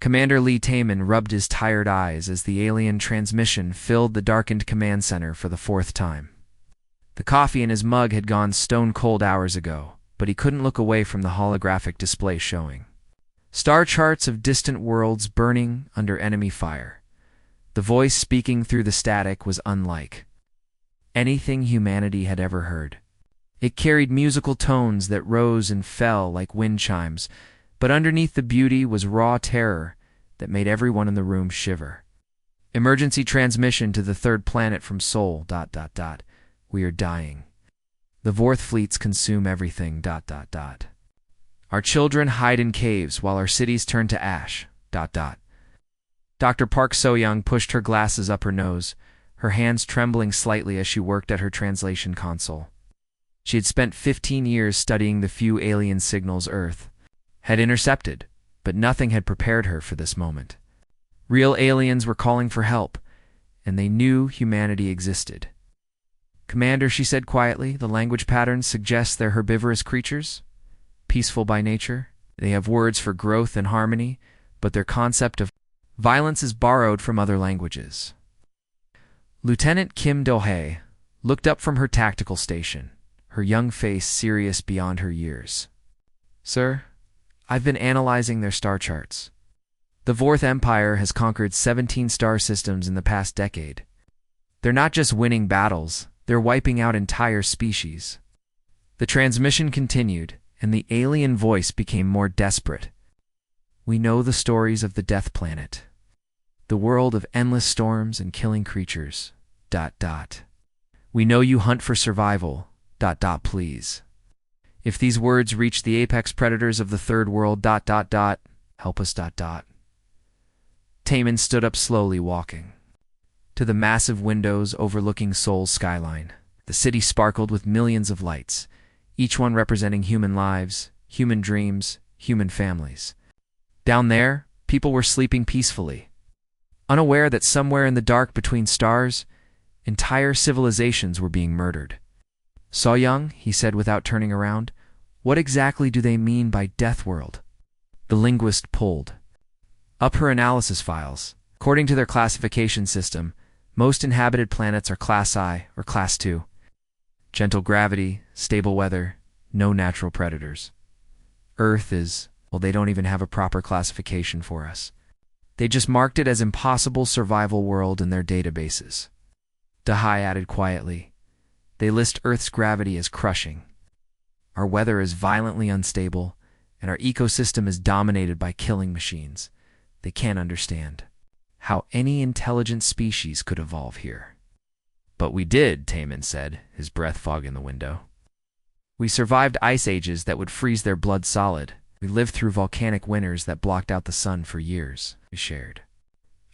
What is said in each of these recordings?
Commander Lee Taman rubbed his tired eyes as the alien transmission filled the darkened command center for the fourth time. The coffee in his mug had gone stone cold hours ago, but he couldn't look away from the holographic display showing star charts of distant worlds burning under enemy fire. The voice speaking through the static was unlike anything humanity had ever heard. It carried musical tones that rose and fell like wind chimes, but underneath the beauty was raw terror that made everyone in the room shiver. Emergency transmission to the third planet from Sol. We are dying. The Vorth fleets consume everything. Our children hide in caves while our cities turn to ash. Dr. Park So-young pushed her glasses up her nose, her hands trembling slightly as she worked at her translation console. She had spent 15 years studying the few alien signals Earth had intercepted, but nothing had prepared her for this moment. Real aliens were calling for help, and they knew humanity existed. "Commander," she said quietly, "the language patterns suggest they're herbivorous creatures, peaceful by nature. They have words for growth and harmony, but their concept of violence is borrowed from other languages." Lieutenant Kim Do-hae looked up from her tactical station, her young face serious beyond her years. "Sir, I've been analyzing their star charts. The Vorth Empire has conquered 17 star systems in the past decade. They're not just winning battles, they're wiping out entire species." The transmission continued, and the alien voice became more desperate. "We know the stories of the Death Planet, the world of endless storms and killing creatures. We know you hunt for survival. Please. If these words reach the apex predators of the third world. Help us. Taman stood up slowly, walking to the massive windows overlooking Seoul's skyline. The city sparkled with millions of lights, each one representing human lives, human dreams, human families. Down there, people were sleeping peacefully, unaware that somewhere in the dark between stars, entire civilizations were being murdered. "So-young," he said without turning around, "what exactly do they mean by Deathworld?" The linguist pulled up her analysis files. According to their classification system, most inhabited planets are Class I or Class II. Gentle gravity, stable weather, no natural predators. Earth is, well, they don't even have a proper classification for us. They just marked it as impossible survival world in their databases. Do-hae added quietly, "They list Earth's gravity as crushing. Our weather is violently unstable, and our ecosystem is dominated by killing machines. They can't understand how any intelligent species could evolve here." "But we did," Taman said, his breath fogging the window. "We survived ice ages that would freeze their blood solid. We lived through volcanic winters that blocked out the sun for years. We shared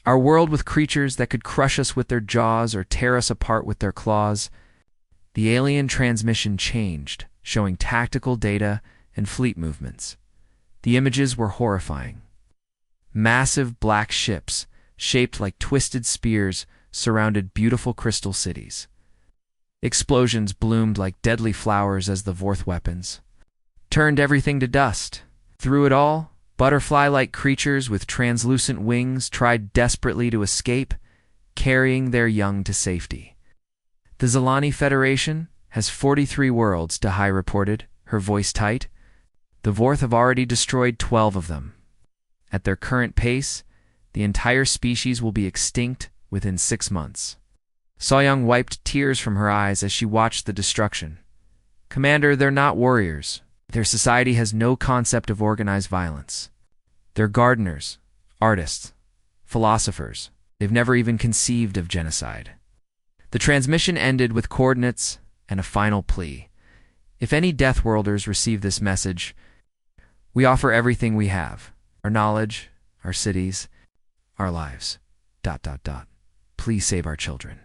our world with creatures that could crush us with their jaws or tear us apart with their claws." The alien transmission changed, showing tactical data and fleet movements. The images were horrifying. Massive black ships, shaped like twisted spears, surrounded beautiful crystal cities. Explosions bloomed like deadly flowers as the Vorth weapons turned everything to dust. Through it all, butterfly-like creatures with translucent wings tried desperately to escape, carrying their young to safety. "The Zilani Federation has 43 worlds," Do-hae reported, her voice tight. "The Vorth have already destroyed 12 of them. At their current pace, the entire species will be extinct within 6 months." So-young wiped tears from her eyes as she watched the destruction. "Commander, they're not warriors. Their society has no concept of organized violence. They're gardeners, artists, philosophers. They've never even conceived of genocide." The transmission ended with coordinates and a final plea. "If any Deathworlders receive this message, we offer everything we have. Our knowledge, our cities, our lives. Please save our children."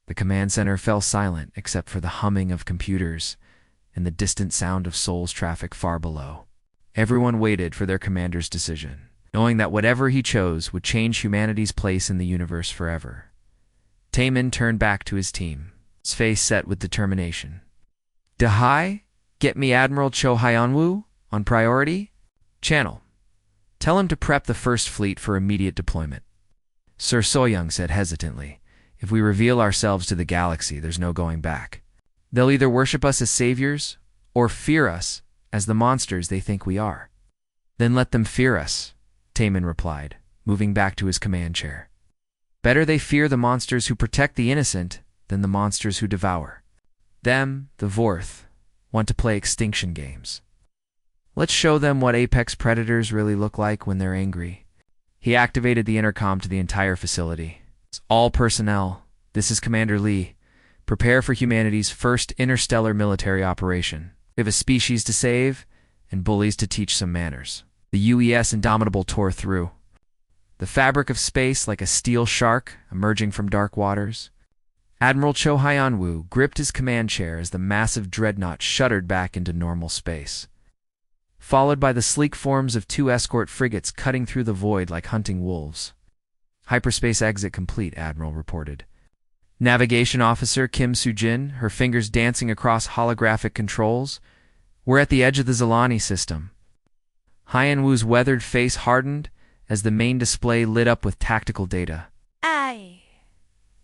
The command center fell silent except for the humming of computers and the distant sound of Seoul's traffic far below. Everyone waited for their commander's decision, knowing that whatever he chose would change humanity's place in the universe forever. Taman turned back to his team, his face set with determination. "Do-hae, get me Admiral Cho Hyun-woo on priority channel. Tell him to prep the first fleet for immediate deployment. Sir Soyoung said hesitantly, if we reveal ourselves to the galaxy, there's no going back. They'll either worship us as saviors or fear us as the monsters they think we are. Then let them fear us, Taemin replied, moving back to his command chair. Better they fear the monsters who protect the innocent than the monsters who devour. Them, the Vorth, want to play extinction games. Let's show them what apex predators really look like when they're angry. He activated the intercom to the entire facility. All personnel, this is Commander Lee. Prepare for humanity's first interstellar military operation. We have a species to save and bullies to teach some manners. The UES Indomitable tore through. The fabric of space like a steel shark emerging from dark waters. Admiral Cho Hyun-woo gripped his command chair as the massive dreadnought shuddered back into normal space, followed by the sleek forms of two escort frigates cutting through the void like hunting wolves. Hyperspace exit complete, Admiral reported. Navigation Officer Kim Soo-jin, her fingers dancing across holographic controls. We're at the edge of the Zilani system. Hyun-woo's weathered face hardened as the main display lit up with tactical data. Aye.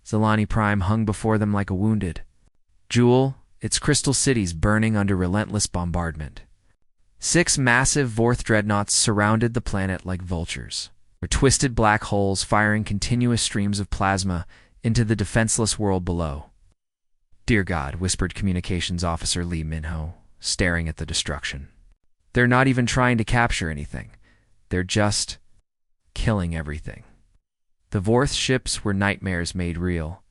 Zilani Prime hung before them like a wounded jewel, its crystal cities burning under relentless bombardment. 6 massive Vorth dreadnoughts surrounded the planet like vultures, their twisted black holes firing continuous streams of plasma into the defenseless world below. Dear God, whispered Communications Officer Lee Min-ho, staring at the destruction. They're not even trying to capture anything. They're just killing everything. The Vorth ships were nightmares made real.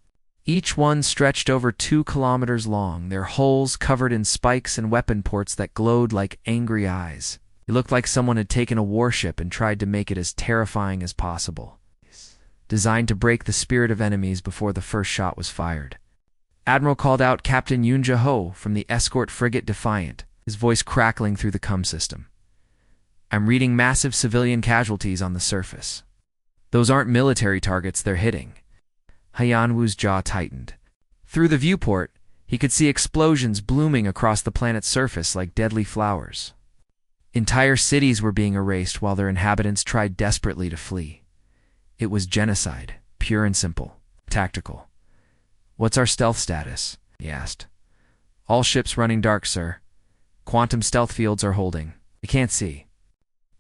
Each one stretched over 2 kilometers long, their hulls covered in spikes and weapon ports that glowed like angry eyes. It looked like someone had taken a warship and tried to make it as terrifying as possible, designed to break the spirit of enemies before the first shot was fired. Admiral called out Captain Yoon Ja-ho from the escort frigate Defiant, his voice crackling through the comm system. I'm reading massive civilian casualties on the surface. Those aren't military targets they're hitting. Hyun-woo's jaw tightened. Through the viewport, he could see explosions blooming across the planet's surface like deadly flowers. Entire cities were being erased while their inhabitants tried desperately to flee. It was genocide, pure and simple, tactical. What's our stealth status? He asked. All ships running dark, sir. Quantum stealth fields are holding. They can't see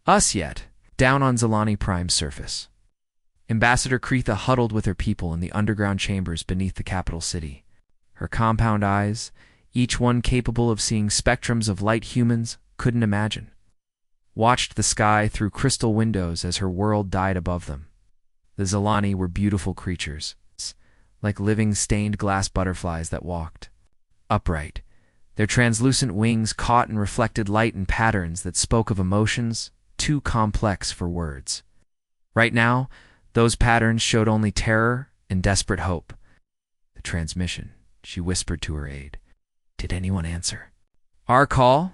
us yet, down on Zilani Prime's surface. Ambassador Kretha huddled with her people in the underground chambers beneath the capital city. Her compound eyes, each one capable of seeing spectrums of light humans couldn't imagine, watched the sky through crystal windows as her world died above them. The Zilani were beautiful creatures, like living stained glass butterflies that walked upright. Their translucent wings caught and reflected light in patterns that spoke of emotions too complex for words. Right now, those patterns showed only terror and desperate hope. The transmission, she whispered to her aide. Did anyone answer? Our call?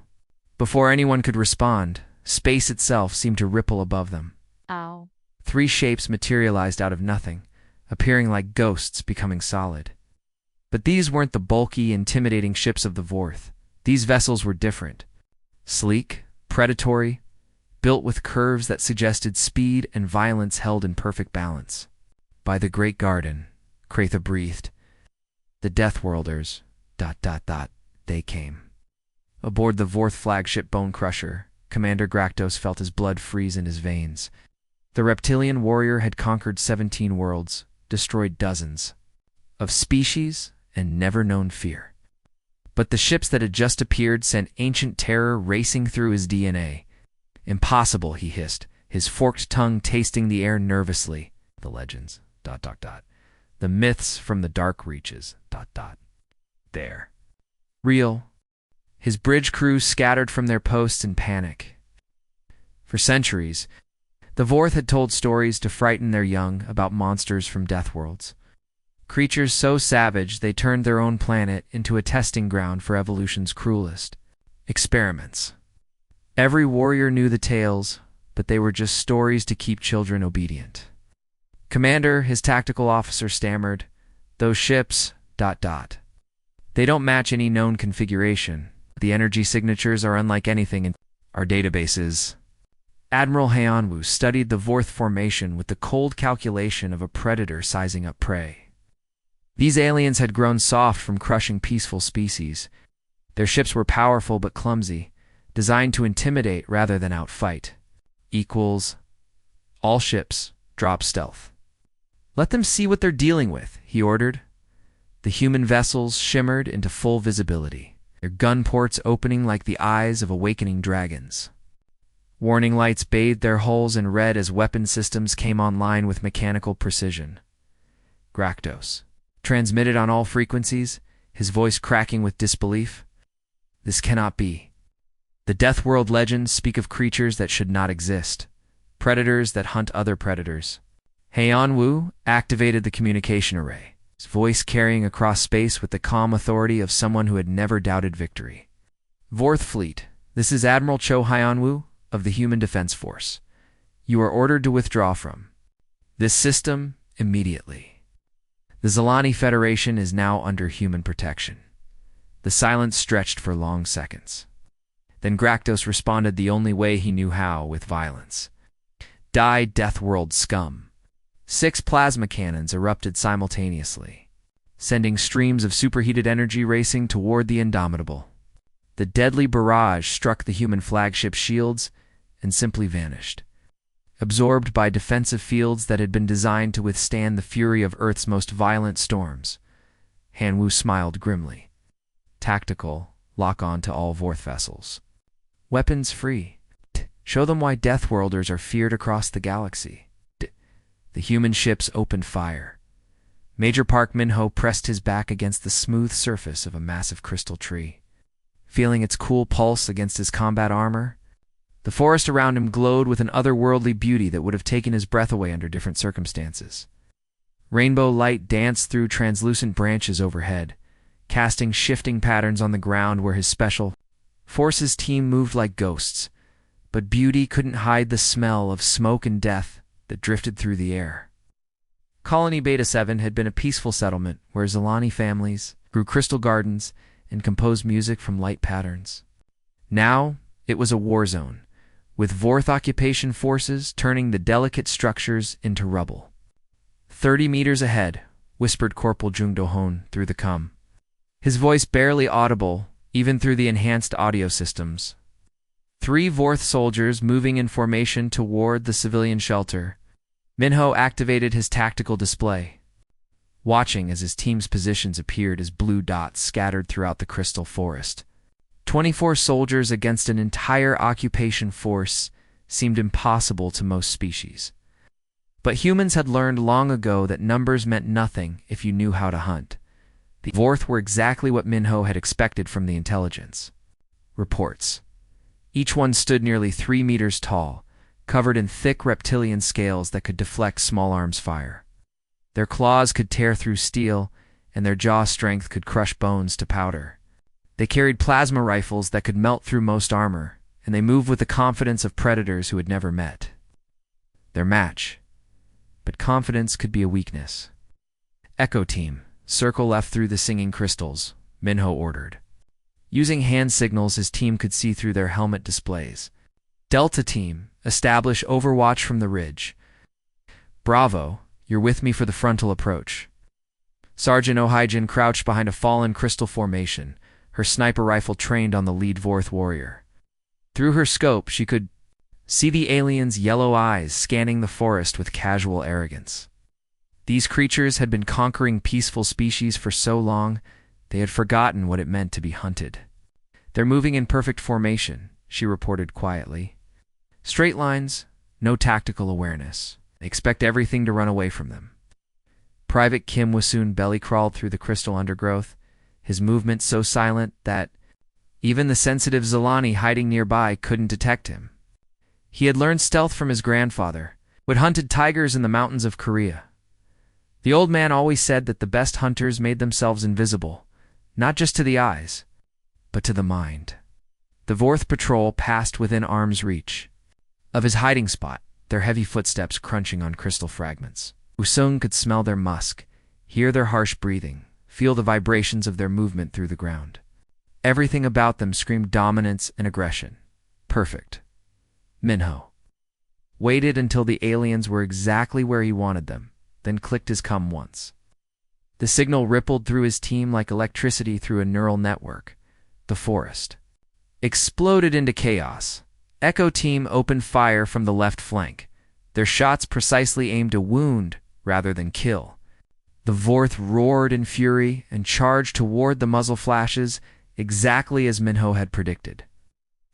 Before anyone could respond, space itself seemed to ripple above them. Ow. 3 shapes materialized out of nothing, appearing like ghosts becoming solid. But these weren't the bulky, intimidating ships of the Vorth. These vessels were different. Sleek, predatory, built with curves that suggested speed and violence held in perfect balance. By the Great Garden, Kretha breathed. The Deathworlders, ... they came. Aboard the Vorth flagship Bone Crusher, Commander Grakdos felt his blood freeze in his veins. The reptilian warrior had conquered 17 worlds, destroyed dozens of species, and never known fear. But the ships that had just appeared sent ancient terror racing through his DNA. Impossible, he hissed, his forked tongue tasting the air nervously. The legends, ... The myths from the dark reaches, ... There. Real. His bridge crews scattered from their posts in panic. For centuries, the Vorth had told stories to frighten their young about monsters from Deathworlds. Creatures so savage they turned their own planet into a testing ground for evolution's cruelest experiments. Every warrior knew the tales, but they were just stories to keep children obedient. Commander, his tactical officer stammered, those ships, ... They don't match any known configuration. The energy signatures are unlike anything in our databases. Admiral Hyeonwoo studied the Vorth formation with the cold calculation of a predator sizing up prey. These aliens had grown soft from crushing peaceful species. Their ships were powerful but clumsy, designed to intimidate rather than outfight. Equals, all ships, drop stealth. Let them see what they're dealing with, he ordered. The human vessels shimmered into full visibility, their gun ports opening like the eyes of awakening dragons. Warning lights bathed their hulls in red as weapon systems came online with mechanical precision. Grakdos transmitted on all frequencies, his voice cracking with disbelief. This cannot be. The Deathworld legends speak of creatures that should not exist, predators that hunt other predators. Hyeonwoo activated the communication array, his voice carrying across space with the calm authority of someone who had never doubted victory. Vorth Fleet, this is Admiral Cho Hyeonwoo of the Human Defense Force. You are ordered to withdraw from this system immediately. The Zilani Federation is now under human protection. The silence stretched for long seconds. Then Grakdos responded the only way he knew how, with violence. Die, Deathworld scum. 6 plasma cannons erupted simultaneously, sending streams of superheated energy racing toward the Indomitable. The deadly barrage struck the human flagship shields and simply vanished, absorbed by defensive fields that had been designed to withstand the fury of Earth's most violent storms. Hanwoo smiled grimly. Tactical, lock on to all Vorth vessels. Weapons free. Show them why Deathworlders are feared across the galaxy. The human ships opened fire. Major Park Min-ho pressed his back against the smooth surface of a massive crystal tree. Feeling its cool pulse against his combat armor, the forest around him glowed with an otherworldly beauty that would have taken his breath away under different circumstances. Rainbow light danced through translucent branches overhead, casting shifting patterns on the ground where his special forces team moved like ghosts, but beauty couldn't hide the smell of smoke and death that drifted through the air. Colony Beta 7 had been a peaceful settlement where Zilani families grew crystal gardens and composed music from light patterns. Now it was a war zone, with Vorth occupation forces turning the delicate structures into rubble. 30 meters ahead, whispered Corporal Jung Do-hoon through the com, his voice barely audible even through the enhanced audio systems. 3 Vorth soldiers moving in formation toward the civilian shelter. Min-ho activated his tactical display, watching as his team's positions appeared as blue dots scattered throughout the crystal forest. 24 soldiers against an entire occupation force seemed impossible to most species. But humans had learned long ago that numbers meant nothing if you knew how to hunt. The Vorth were exactly what Min-ho had expected from the intelligence. Reports. Each one stood nearly 3 meters tall, covered in thick reptilian scales that could deflect small arms fire. Their claws could tear through steel, and their jaw strength could crush bones to powder. They carried plasma rifles that could melt through most armor, and they moved with the confidence of predators who had never met. Their match. But confidence could be a weakness. Echo Team, circle left through the singing crystals, Min-ho ordered. Using hand signals his team could see through their helmet displays. Delta Team, establish overwatch from the ridge. Bravo, you're with me for the frontal approach. Sergeant O'Hyjin crouched behind a fallen crystal formation, her sniper rifle trained on the lead Vorth warrior. Through her scope, she could see the aliens' yellow eyes scanning the forest with casual arrogance. These creatures had been conquering peaceful species for so long, they had forgotten what it meant to be hunted. They're moving in perfect formation, she reported quietly. Straight lines, no tactical awareness. They expect everything to run away from them. Private Kim Wasoon belly-crawled through the crystal undergrowth, his movements so silent that even the sensitive Zilani hiding nearby couldn't detect him. He had learned stealth from his grandfather, who had hunted tigers in the mountains of Korea. The old man always said that the best hunters made themselves invisible, not just to the eyes, but to the mind. The Vorth patrol passed within arm's reach of his hiding spot, their heavy footsteps crunching on crystal fragments. Usung could smell their musk, hear their harsh breathing, feel the vibrations of their movement through the ground. Everything about them screamed dominance and aggression. Perfect. Min-ho. waited until the aliens were exactly where he wanted them, then clicked his come once. The signal rippled through his team like electricity through a neural network. The forest exploded into chaos. Echo Team opened fire from the left flank, their shots precisely aimed to wound rather than kill. The Vorth roared in fury and charged toward the muzzle flashes exactly as Minho had predicted.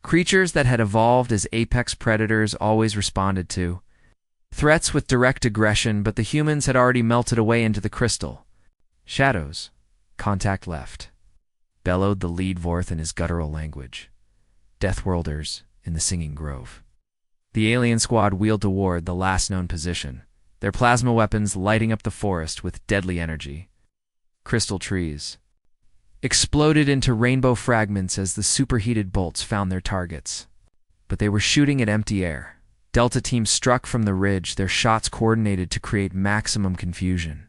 Creatures that had evolved as apex predators always responded to threats with direct aggression, but the humans had already melted away into the crystal. Shadows, contact left, bellowed the lead Vorth in his guttural language. Deathworlders in the Singing Grove. The alien squad wheeled toward the last known position, their plasma weapons lighting up the forest with deadly energy. Crystal trees exploded into rainbow fragments as the superheated bolts found their targets. But they were shooting at empty air. Delta Team struck from the ridge, their shots coordinated to create maximum confusion.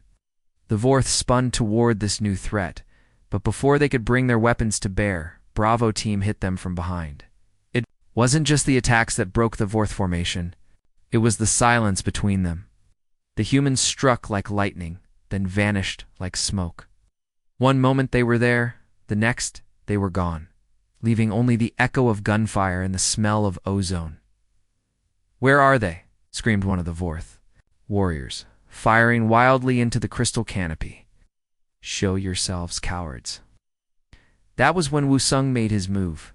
The Vorth spun toward this new threat, but before they could bring their weapons to bear, Bravo Team hit them from behind. It wasn't just the attacks that broke the Vorth formation, it was the silence between them. The humans struck like lightning, then vanished like smoke. One moment they were there, the next they were gone, leaving only the echo of gunfire and the smell of ozone. "Where are they?" screamed one of the Vorth warriors, firing wildly into the crystal canopy. "Show yourselves, cowards." That was when Wusung made his move.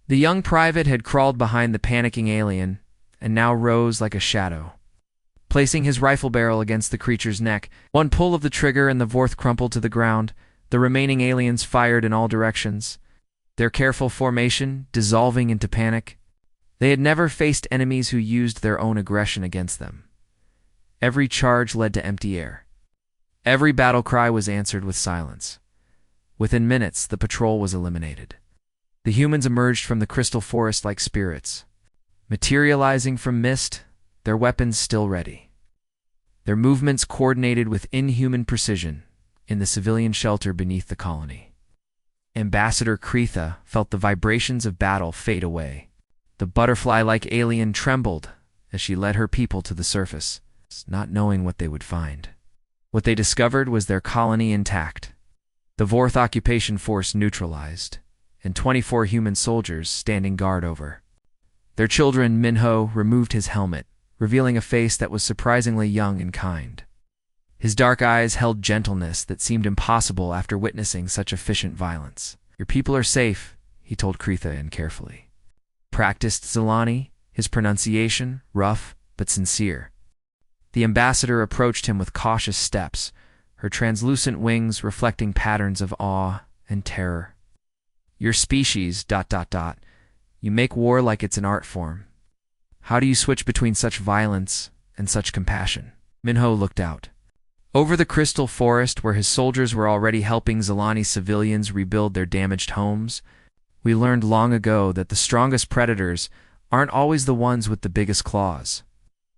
The young private had crawled behind the panicking alien and now rose like a shadow. Placing his rifle barrel against the creature's neck, one pull of the trigger and the Vorth crumpled to the ground. The remaining aliens fired in all directions, their careful formation dissolving into panic. They had never faced enemies who used their own aggression against them. Every charge led to empty air. Every battle cry was answered with silence. Within minutes, the patrol was eliminated. The humans emerged from the crystal forest like spirits, materializing from mist, their weapons still ready. Their movements coordinated with inhuman precision in the civilian shelter beneath the colony. Ambassador Kretha felt the vibrations of battle fade away. The butterfly-like alien trembled as she led her people to the surface, not knowing what they would find. What they discovered was their colony intact, the Vorth occupation force neutralized, and 24 human soldiers standing guard over. Their children, Minho, removed his helmet, revealing a face that was surprisingly young and kind. His dark eyes held gentleness that seemed impossible after witnessing such efficient violence. "Your people are safe," he told Kretha in carefully. Practiced Zelani, his pronunciation rough but sincere. The ambassador approached him with cautious steps, her translucent wings reflecting patterns of awe and terror. "Your species, ... You make war like it's an art form. How do you switch between such violence and such compassion?" Minho looked out. Over the crystal forest where his soldiers were already helping Zelani civilians rebuild their damaged homes, we learned long ago that the strongest predators aren't always the ones with the biggest claws.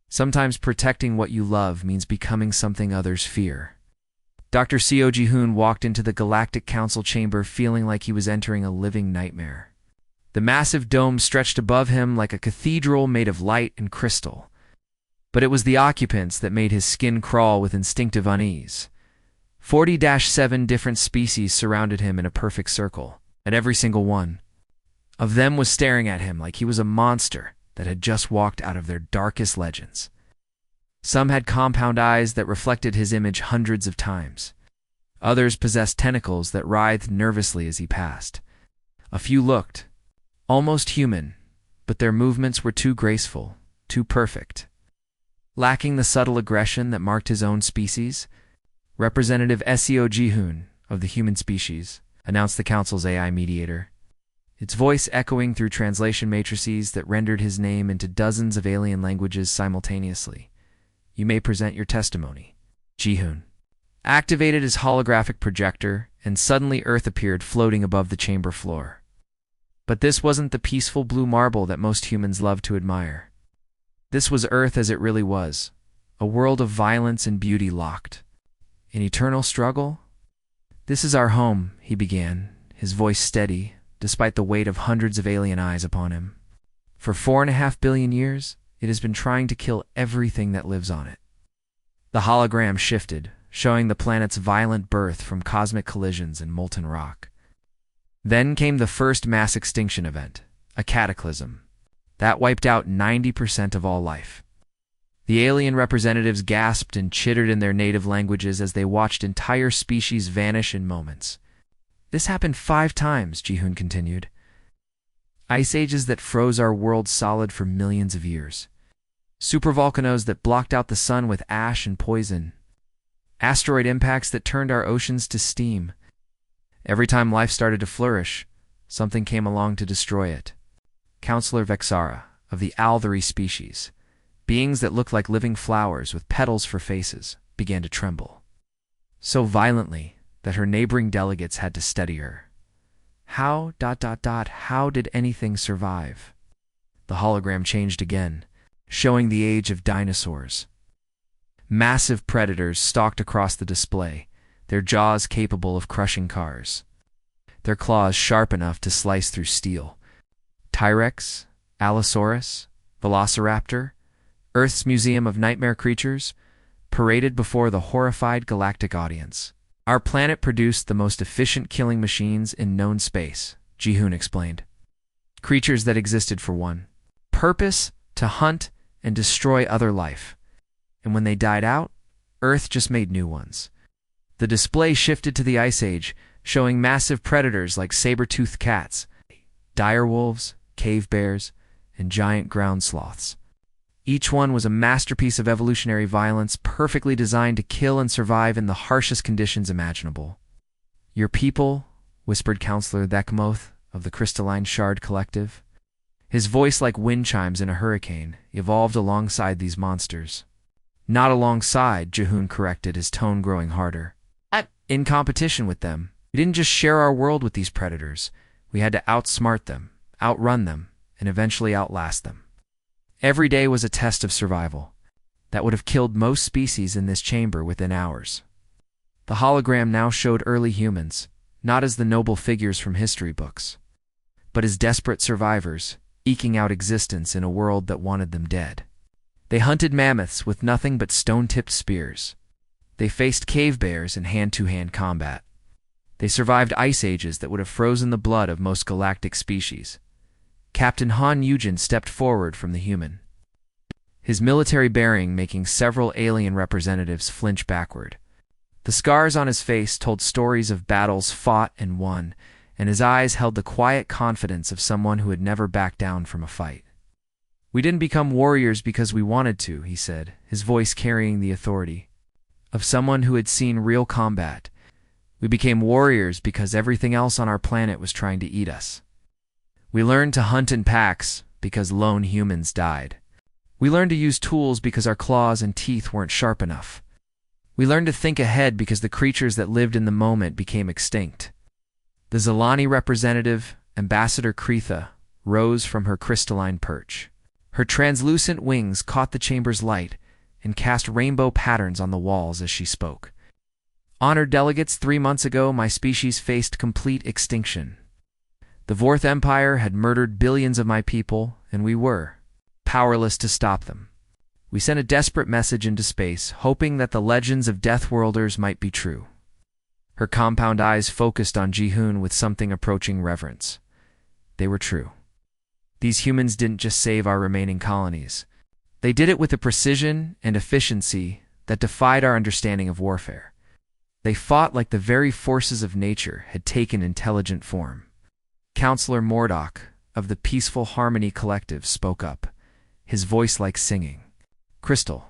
Sometimes protecting what you love means becoming something others fear. Dr. Seo Ji-hoon walked into the Galactic Council chamber feeling like he was entering a living nightmare. The massive dome stretched above him like a cathedral made of light and crystal. But it was the occupants that made his skin crawl with instinctive unease. 40-7 different species surrounded him in a perfect circle, and every single one of them was staring at him like he was a monster that had just walked out of their darkest legends. Some had compound eyes that reflected his image hundreds of times. Others possessed tentacles that writhed nervously as he passed. A few looked almost human, but their movements were too graceful, too perfect. Lacking the subtle aggression that marked his own species, Representative Seo Ji-hoon of the human species announced the Council's AI mediator, its voice echoing through translation matrices that rendered his name into dozens of alien languages simultaneously. "You may present your testimony." Ji-hoon activated his holographic projector, and suddenly Earth appeared floating above the chamber floor. But this wasn't the peaceful blue marble that most humans love to admire. This was Earth as it really was, a world of violence and beauty locked. "An eternal struggle? This is our home," he began, his voice steady, despite the weight of hundreds of alien eyes upon him. "For 4.5 billion years, It has been trying to kill everything that lives on it. The hologram shifted, showing the planet's violent birth from cosmic collisions and molten rock. Then came the first mass extinction event, a cataclysm. That wiped out 90% of all life. The alien representatives gasped and chittered in their native languages as they watched entire species vanish in moments. This happened 5 times, Ji-hoon continued. Ice ages that froze our world solid for millions of years. Supervolcanoes that blocked out the sun with ash and poison. Asteroid impacts that turned our oceans to steam. Every time life started to flourish, something came along to destroy it. Counselor Vexara, of the Althari species, beings that looked like living flowers with petals for faces, began to tremble. So violently that her neighboring delegates had to steady her. How did anything survive? The hologram changed again, showing the age of dinosaurs. Massive predators stalked across the display, their jaws capable of crushing cars. Their claws sharp enough to slice through steel. T-Rex, Allosaurus, Velociraptor, Earth's Museum of Nightmare Creatures, paraded before the horrified galactic audience. Our planet produced the most efficient killing machines in known space, Ji-hoon explained. Creatures that existed for one purpose: to hunt and destroy other life. And when they died out, Earth just made new ones. The display shifted to the Ice Age, showing massive predators like saber-toothed cats, direwolves, cave bears, and giant ground sloths. Each one was a masterpiece of evolutionary violence, perfectly designed to kill and survive in the harshest conditions imaginable. Your people, whispered Counselor Thekmoth of the Crystalline Shard Collective. His voice, like wind chimes in a hurricane, evolved alongside these monsters. Not alongside, Ji-hoon corrected, his tone growing harder. In competition with them. We didn't just share our world with these predators. We had to outsmart them, outrun them, and eventually outlast them. Every day was a test of survival that would have killed most species in this chamber within hours. The hologram now showed early humans, not as the noble figures from history books, but as desperate survivors, eking out existence in a world that wanted them dead. They hunted mammoths with nothing but stone-tipped spears. They faced cave bears in hand-to-hand combat. They survived ice ages that would have frozen the blood of most galactic species. Captain Han Yujin stepped forward from the human, his military bearing making several alien representatives flinch backward. The scars on his face told stories of battles fought and won, and his eyes held the quiet confidence of someone who had never backed down from a fight. We didn't become warriors because we wanted to, he said, his voice carrying the authority of someone who had seen real combat. We became warriors because everything else on our planet was trying to eat us. We learned to hunt in packs because lone humans died. We learned to use tools because our claws and teeth weren't sharp enough. We learned to think ahead because the creatures that lived in the moment became extinct. The Zilani representative, Ambassador Kretha, rose from her crystalline perch. Her translucent wings caught the chamber's light and cast rainbow patterns on the walls as she spoke. Honored delegates, 3 months ago, my species faced complete extinction. The Vorth Empire had murdered billions of my people, and we were powerless to stop them. We sent a desperate message into space, hoping that the legends of Deathworlders might be true. Her compound eyes focused on Ji-hoon with something approaching reverence. They were true. These humans didn't just save our remaining colonies. They did it with a precision and efficiency that defied our understanding of warfare. They fought like the very forces of nature had taken intelligent form. Counselor Mordok of the Peaceful Harmony Collective spoke up, his voice like singing. Crystal,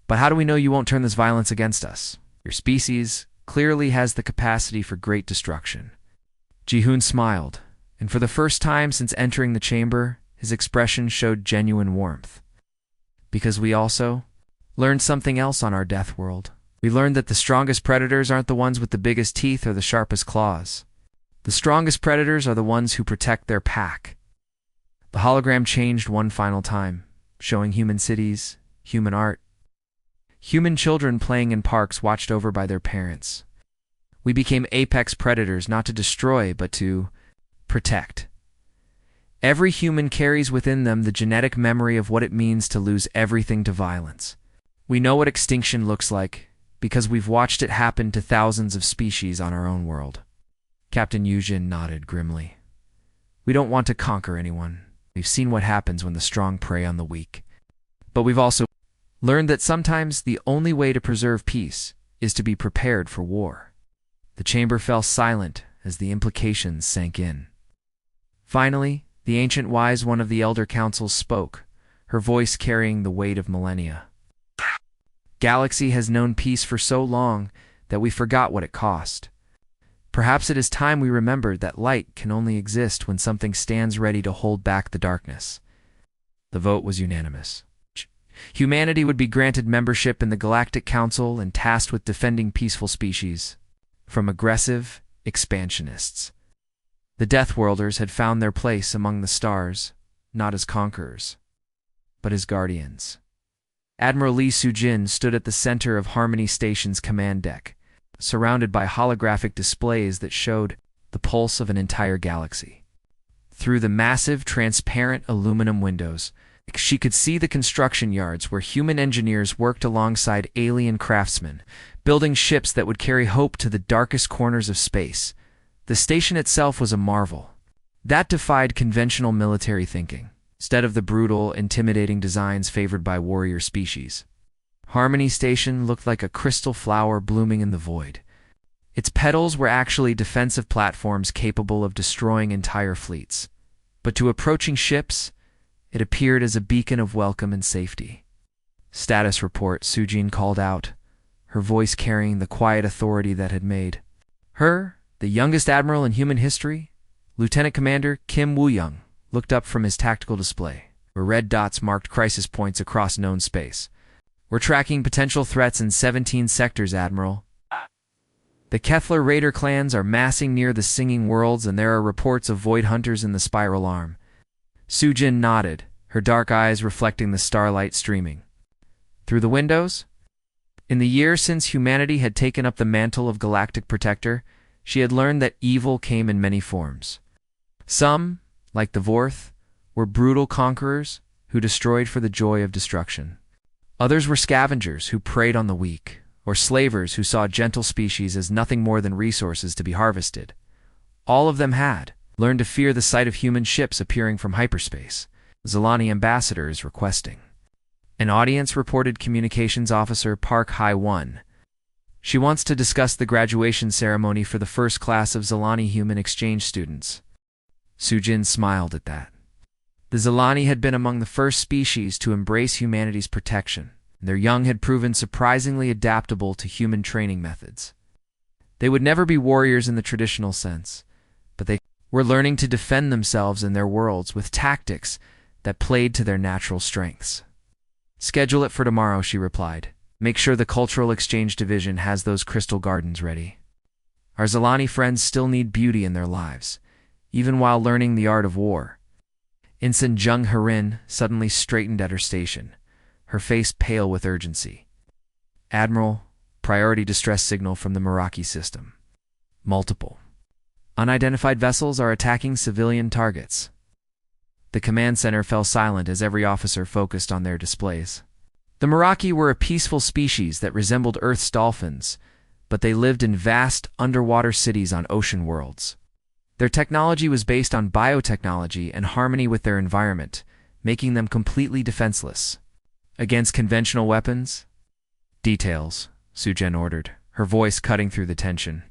but how do we know you won't turn this violence against us? Your species clearly has the capacity for great destruction. Ji-hoon smiled, and for the first time since entering the chamber, his expression showed genuine warmth. Because we also learned something else on our death world. We learned that the strongest predators aren't the ones with the biggest teeth or the sharpest claws. The strongest predators are the ones who protect their pack. The hologram changed one final time, showing human cities, human art, human children playing in parks watched over by their parents. We became apex predators, not to destroy, but to protect. Every human carries within them the genetic memory of what it means to lose everything to violence. We know what extinction looks like, because we've watched it happen to thousands of species on our own world. Captain Yujin nodded grimly. We don't want to conquer anyone. We've seen what happens when the strong prey on the weak. But we've also learned that sometimes the only way to preserve peace is to be prepared for war. The chamber fell silent as the implications sank in. Finally, the ancient wise one of the elder councils spoke, her voice carrying the weight of millennia. Galaxy has known peace for so long that we forgot what it cost. Perhaps it is time we remembered that light can only exist when something stands ready to hold back the darkness. The vote was unanimous. Humanity would be granted membership in the Galactic Council and tasked with defending peaceful species from aggressive expansionists. The Deathworlders had found their place among the stars, not as conquerors, but as guardians. Admiral Lee Sujin stood at the center of Harmony Station's command deck, surrounded by holographic displays that showed the pulse of an entire galaxy. Through the massive, transparent aluminum windows, she could see the construction yards where human engineers worked alongside alien craftsmen, building ships that would carry hope to the darkest corners of space. The station itself was a marvel. That defied conventional military thinking, instead of the brutal, intimidating designs favored by warrior species. Harmony Station looked like a crystal flower blooming in the void. Its petals were actually defensive platforms capable of destroying entire fleets. But to approaching ships, it appeared as a beacon of welcome and safety. Status report, Sujin called out, her voice carrying the quiet authority that had made her the youngest admiral in human history. Lieutenant Commander Kim Woo-young looked up from his tactical display, where red dots marked crisis points across known space. We're tracking potential threats in 17 sectors, Admiral. The Kethler Raider clans are massing near the Singing Worlds, and there are reports of void hunters in the Spiral Arm. Sujin nodded, her dark eyes reflecting the starlight streaming through the windows. In the year since humanity had taken up the mantle of Galactic Protector, she had learned that evil came in many forms. Some, like the Vorth, were brutal conquerors who destroyed for the joy of destruction. Others were scavengers who preyed on the weak, or slavers who saw gentle species as nothing more than resources to be harvested. All of them had learned to fear the sight of human ships appearing from hyperspace. Zilani ambassador is requesting. An audience reported Communications Officer Park Hai-1. She wants to discuss the graduation ceremony for the first class of Zilani human exchange students. Sujin smiled at that. The Zilani had been among the first species to embrace humanity's protection. Their young had proven surprisingly adaptable to human training methods. They would never be warriors in the traditional sense, but they were learning to defend themselves in their worlds with tactics that played to their natural strengths. Schedule it for tomorrow, she replied. Make sure the Cultural Exchange Division has those crystal gardens ready. Our Zilani friends still need beauty in their lives, even while learning the art of war. Ensign Jung Harin suddenly straightened at her station, her face pale with urgency. Admiral, priority distress signal from the Meraki system. Multiple unidentified vessels are attacking civilian targets. The command center fell silent as every officer focused on their displays. The Meraki were a peaceful species that resembled Earth's dolphins, but they lived in vast underwater cities on ocean worlds. Their technology was based on biotechnology and harmony with their environment, making them completely defenseless. Against conventional weapons? Details, Sujin ordered, her voice cutting through the tension.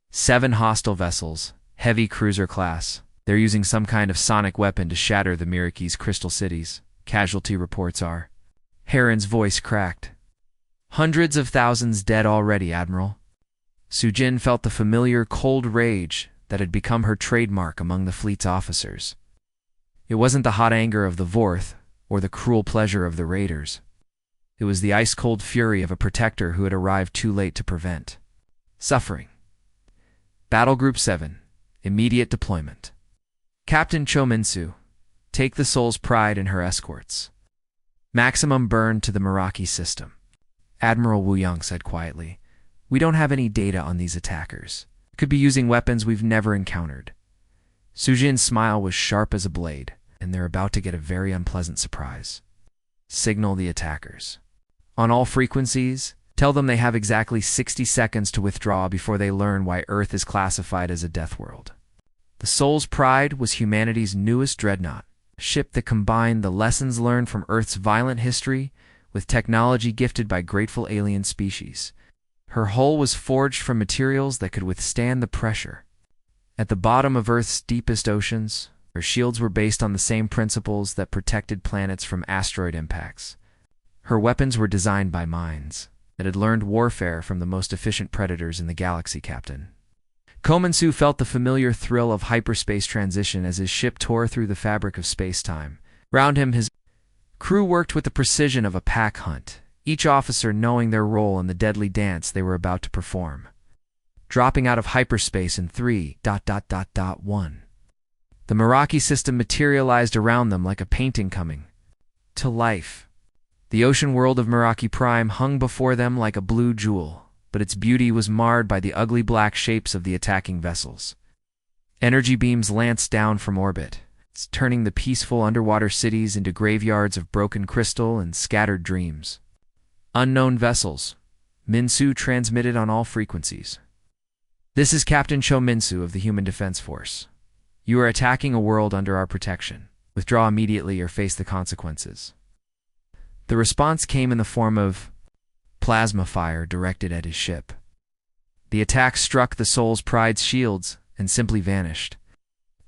7 hostile vessels, heavy cruiser class. They're using some kind of sonic weapon to shatter the Miraki's crystal cities. Casualty reports are. Heron's voice cracked. Hundreds of thousands dead already, Admiral. Sujin felt the familiar cold rage that had become her trademark among the fleet's officers. It wasn't the hot anger of the Vorth or the cruel pleasure of the raiders. It was the ice-cold fury of a protector who had arrived too late to prevent suffering. Battle Group 7. Immediate deployment. Captain Cho Minsu, take the Soul's Pride and her escorts. Maximum burn to the Meraki system. Admiral Woo-young said quietly, we don't have any data on these attackers. Could be using weapons we've never encountered. Sujin's smile was sharp as a blade, and they're about to get a very unpleasant surprise. Signal the attackers. On all frequencies, tell them they have exactly 60 seconds to withdraw before they learn why Earth is classified as a death world. The Soul's Pride was humanity's newest dreadnought, a ship that combined the lessons learned from Earth's violent history with technology gifted by grateful alien species. Her hull was forged from materials that could withstand the pressure. At the bottom of Earth's deepest oceans, her shields were based on the same principles that protected planets from asteroid impacts. Her weapons were designed by minds that had learned warfare from the most efficient predators in the galaxy, Captain. Komansu felt the familiar thrill of hyperspace transition as his ship tore through the fabric of space-time. Round him, his crew worked with the precision of a pack hunt, each officer knowing their role in the deadly dance they were about to perform. Dropping out of hyperspace in 3:1. The Meraki system materialized around them like a painting coming to life. The ocean world of Meraki Prime hung before them like a blue jewel, but its beauty was marred by the ugly black shapes of the attacking vessels. Energy beams lanced down from orbit, turning the peaceful underwater cities into graveyards of broken crystal and scattered dreams. Unknown vessels. Minsu transmitted on all frequencies. This is Captain Cho Minsu of the Human Defense Force. You are attacking a world under our protection. Withdraw immediately or face the consequences. The response came in the form of plasma fire directed at his ship. The attack struck the Soul's Pride's shields and simply vanished,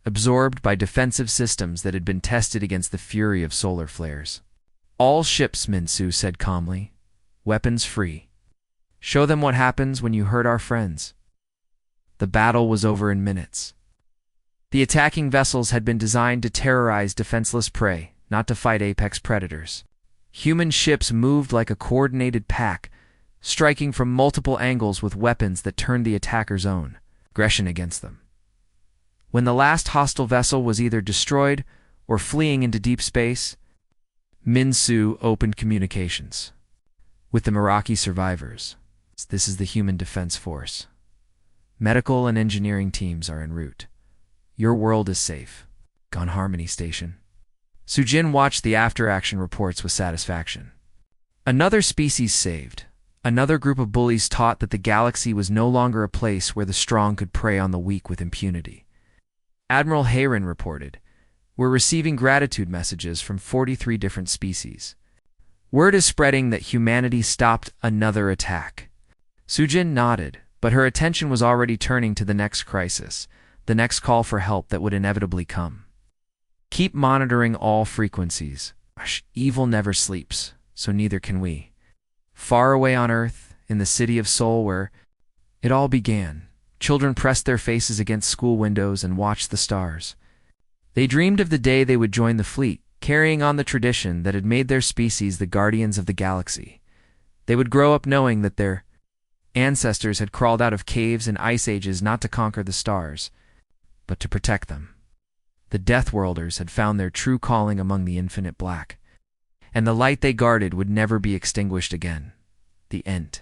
absorbed by defensive systems that had been tested against the fury of solar flares. All ships, Minsu said calmly. Weapons free. Show them what happens when you hurt our friends. The battle was over in minutes. The attacking vessels had been designed to terrorize defenseless prey, not to fight apex predators. Human ships moved like a coordinated pack, striking from multiple angles with weapons that turned the attacker's own aggression against them. When the last hostile vessel was either destroyed or fleeing into deep space, Minsu opened communications with the Meraki survivors. This is the Human Defense Force. Medical and engineering teams are en route. Your world is safe. Gone Harmony Station. Sujin watched the after-action reports with satisfaction. Another species saved. Another group of bullies taught that the galaxy was no longer a place where the strong could prey on the weak with impunity. Admiral Hayron reported, "We're receiving gratitude messages from 43 different species. Word is spreading that humanity stopped another attack." Sujin nodded, but her attention was already turning to the next crisis, the next call for help that would inevitably come. Keep monitoring all frequencies. Evil never sleeps, so neither can we. Far away on Earth, in the city of Seoul where it all began, children pressed their faces against school windows and watched the stars. They dreamed of the day they would join the fleet, carrying on the tradition that had made their species the guardians of the galaxy. They would grow up knowing that their ancestors had crawled out of caves and ice ages not to conquer the stars, but to protect them. The Deathworlders had found their true calling among the infinite black, and the light they guarded would never be extinguished again. The end.